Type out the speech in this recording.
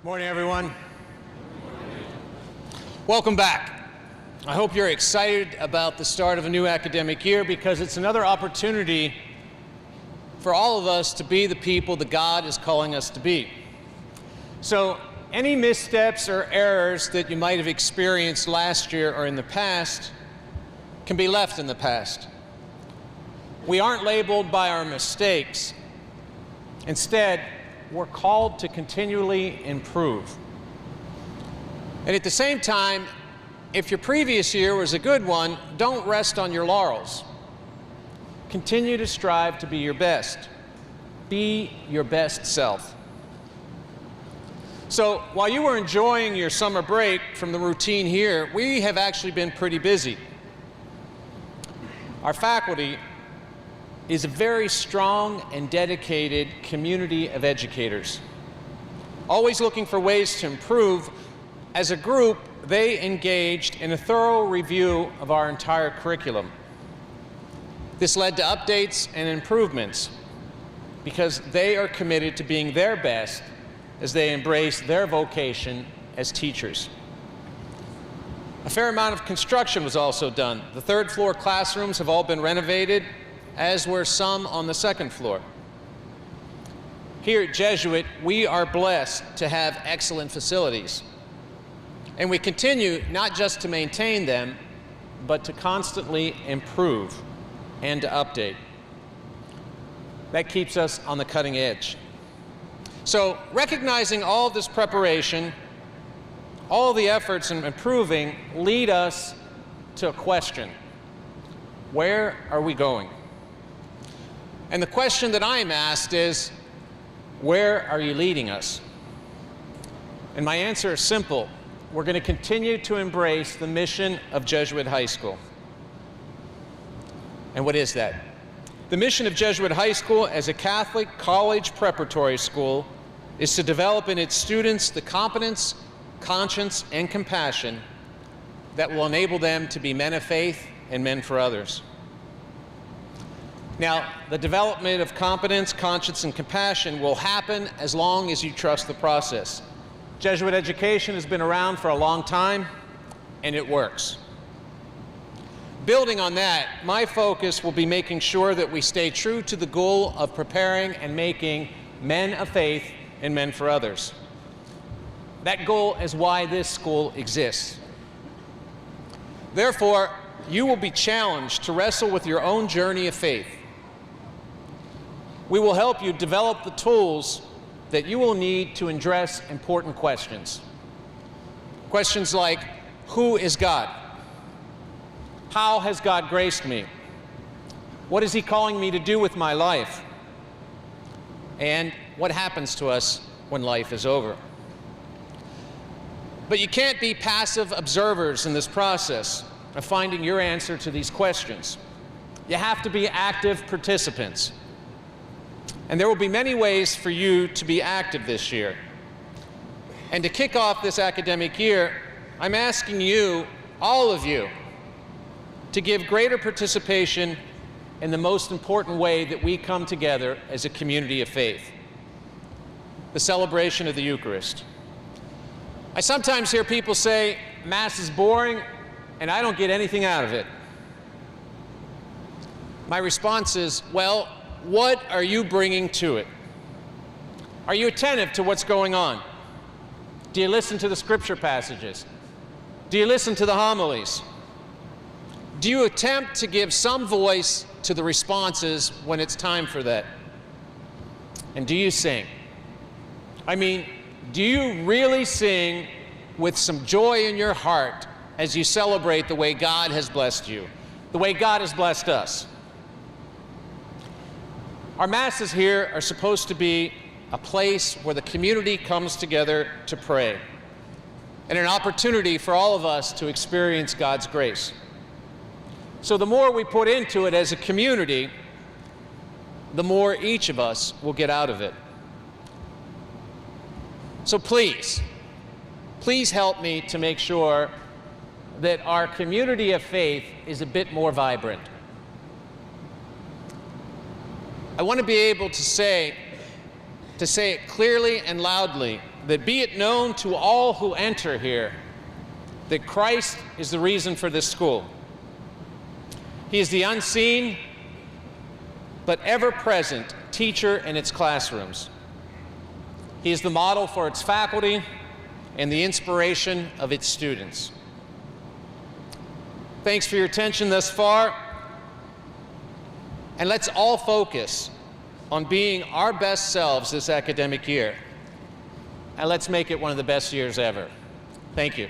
Morning, everyone. Welcome back. I hope you're excited about the start of a new academic year because it's another opportunity for all of us to be the people that God is calling us to be. So any missteps or errors that you might have experienced last year or in the past can be left in the past. We aren't labeled by our mistakes. Instead, we're called to continually improve. And at the same time, if your previous year was a good one, don't rest on your laurels. Continue to strive to be your best. Be your best self. So while you were enjoying your summer break from the routine here, we have actually been pretty busy. Our faculty is a very strong and dedicated community of educators, always looking for ways to improve. As a group, they engaged in a thorough review of our entire curriculum. This led to updates and improvements because they are committed to being their best as they embrace their vocation as teachers. A fair amount of construction was also done. The third floor classrooms have all been renovated, as were some on the second floor. Here at Jesuit, we are blessed to have excellent facilities. And we continue not just to maintain them, but to constantly improve and to update. That keeps us on the cutting edge. So recognizing all this preparation, all the efforts in improving lead us to a question. Where are we going? And the question that I am asked is, where are you leading us? And my answer is simple. We're going to continue to embrace the mission of Jesuit High School. And what is that? The mission of Jesuit High School as a Catholic college preparatory school is to develop in its students the competence, conscience, and compassion that will enable them to be men of faith and men for others. Now, the development of competence, conscience, and compassion will happen as long as you trust the process. Jesuit education has been around for a long time, and it works. Building on that, my focus will be making sure that we stay true to the goal of preparing and making men of faith and men for others. That goal is why this school exists. Therefore, you will be challenged to wrestle with your own journey of faith. We will help you develop the tools that you will need to address important questions. Questions like, who is God? How has God graced me? What is He calling me to do with my life? And what happens to us when life is over? But you can't be passive observers in this process of finding your answer to these questions. You have to be active participants. And there will be many ways for you to be active this year. And to kick off this academic year, I'm asking you, all of you, to give greater participation in the most important way that we come together as a community of faith, the celebration of the Eucharist. I sometimes hear people say, Mass is boring and I don't get anything out of it. My response is, well, what are you bringing to it? Are you attentive to what's going on? Do you listen to the scripture passages? Do you listen to the homilies? Do you attempt to give some voice to the responses when it's time for that? And do you sing? I mean, do you really sing with some joy in your heart as you celebrate the way God has blessed you, the way God has blessed us? Our Masses here are supposed to be a place where the community comes together to pray, and an opportunity for all of us to experience God's grace. So the more we put into it as a community, the more each of us will get out of it. So please help me to make sure that our community of faith is a bit more vibrant. I want to be able to say it clearly and loudly that be it known to all who enter here that Christ is the reason for this school. He is the unseen but ever-present teacher in its classrooms. He is the model for its faculty and the inspiration of its students. Thanks for your attention thus far, and let's all focus on being our best selves this academic year, and let's make it one of the best years ever. Thank you.